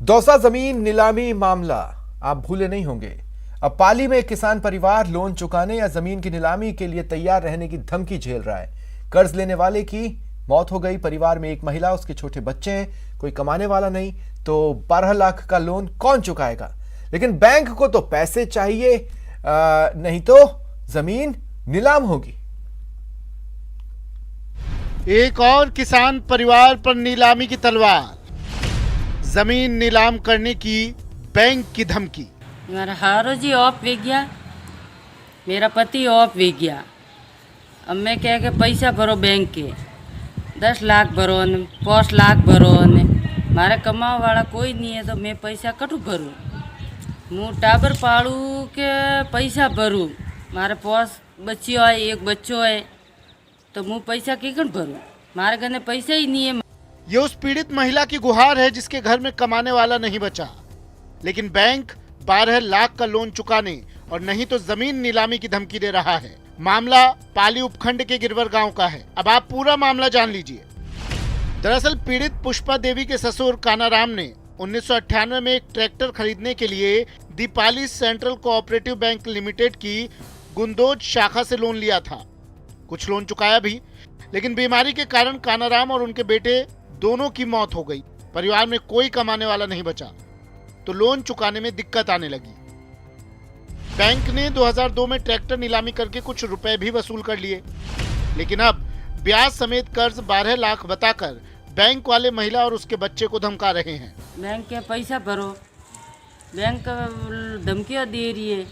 दौसा जमीन नीलामी मामला आप भूले नहीं होंगे। अब पाली में एक किसान परिवार लोन चुकाने या जमीन की नीलामी के लिए तैयार रहने की धमकी झेल रहा है। कर्ज लेने वाले की मौत हो गई। परिवार में एक महिला, उसके छोटे बच्चे हैं, कोई कमाने वाला नहीं, तो 12 लाख का लोन कौन चुकाएगा? लेकिन बैंक को तो पैसे चाहिए, नहीं तो जमीन नीलाम होगी। एक और किसान परिवार पर नीलामी की तलवार, जमीन नीलाम करने की बैंक की धमकी। मेरा हारो जी ऑफ वे गया, मेरा पति ऑफ वे गया। अब मैं कह के पैसा भरो बैंक के 10 लाख भरो ने 5 लाख भरो ने, मारे कमाओ वाला कोई नहीं है तो मैं पैसा कटू भरूँ? मुँह टाबर पाड़ू के पैसा भरूँ? मारे 5 बच्चियों है, एक बच्चों है, तो मुँह पैसा किकन भरूँ? मारे घर में पैसा ही नहीं है। ये उस पीड़ित महिला की गुहार है जिसके घर में कमाने वाला नहीं बचा, लेकिन बैंक 12 लाख का लोन चुकाने और नहीं तो जमीन नीलामी की धमकी दे रहा है। मामला पाली उपखंड के गिरवर गांव का है। अब आप पूरा मामला जान लीजिए। दरअसल पीड़ित पुष्पा देवी के ससुर कानाराम ने 1998 में एक ट्रैक्टर खरीदने के लिए Deepali central cooperative bank limited की गुंदोज शाखा से लोन लिया था। कुछ लोन चुकाया भी, लेकिन बीमारी के कारण कानाराम और उनके बेटे दोनों की मौत हो गई। परिवार में कोई कमाने वाला नहीं बचा, तो लोन चुकाने में दिक्कत आने लगी। बैंक ने 2002 में ट्रैक्टर नीलामी करके कुछ रुपए भी वसूल कर लिए, लेकिन अब ब्याज समेत कर्ज 12 लाख बताकर बैंक वाले महिला और उसके बच्चे को धमका रहे हैं। बैंक के पैसा भरो, बैंक धमकियाँ दे रही है,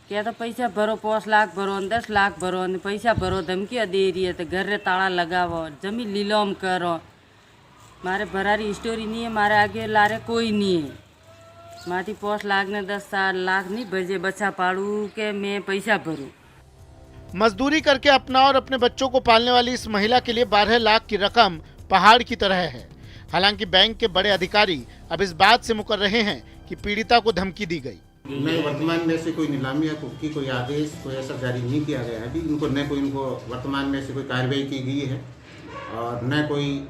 क्या तो पैसा भरो 5 लाख भरो 10 लाख भरो ने पैसा भरो, धमकियाँ दे रही है। तो घर रे ताला लगावो, जमीन नीलाम करो। मारे भरारी स्टोरी नहीं है, मारे आगे लारे कोई नहीं है। माटी 5 लाख ने 10 लाख नहीं बजे बच्चा पाड़ू के मैं पैसा भरूँ। मजदूरी करके अपना और अपने बच्चों को पालने वाली इस महिला के लिए 12 लाख की रकम पहाड़ की तरह है। हालांकि बैंक के बड़े अधिकारी अब इस बात से मुकर रहे हैं कि पीड़िता को धमकी दी गई। नहीं, वर्तमान में से कोई नीलामी की कोई आदेश कोई ऐसा जारी नहीं किया गया है अभी। इनको वर्तमान में से कोई कार्रवाई की गई है और न कोई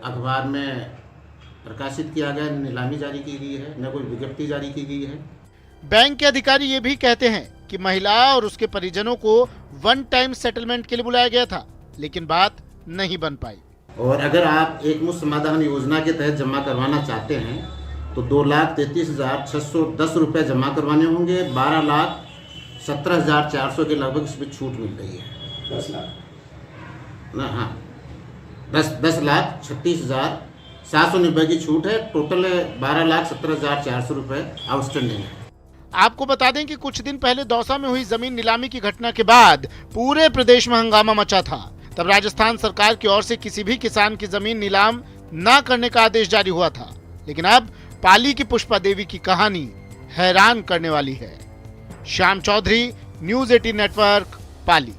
अखबार में प्रकाशित किया गया, नीलामी जारी की गई है, न कोई विज्ञप्ति जारी की गई है। बैंक के अधिकारी ये भी कहते हैं कि महिला और उसके परिजनों को वन टाइम सेटलमेंट के लिए बुलाया गया था, लेकिन बात नहीं बन पाई। और अगर आप एक मुश्त समाधान योजना के तहत जमा करवाना चाहते हैं तो 2,33,610 रुपये जमा करवाने होंगे। 12,17,400 के लगभग इसमें छूट मिल रही है। 10,36,790 की छूट है। टोटल 12,17,400 रुपये आउटस्टैंडिंग है। आपको बता दें कि कुछ दिन पहले दौसा में हुई जमीन नीलामी की घटना के बाद पूरे प्रदेश में हंगामा मचा था। तब राजस्थान सरकार की ओर से किसी भी किसान की जमीन नीलाम न करने का आदेश जारी हुआ था, लेकिन अब पाली की पुष्पा देवी की कहानी हैरान करने वाली है। श्याम चौधरी, न्यूज़ 18 नेटवर्क, पाली।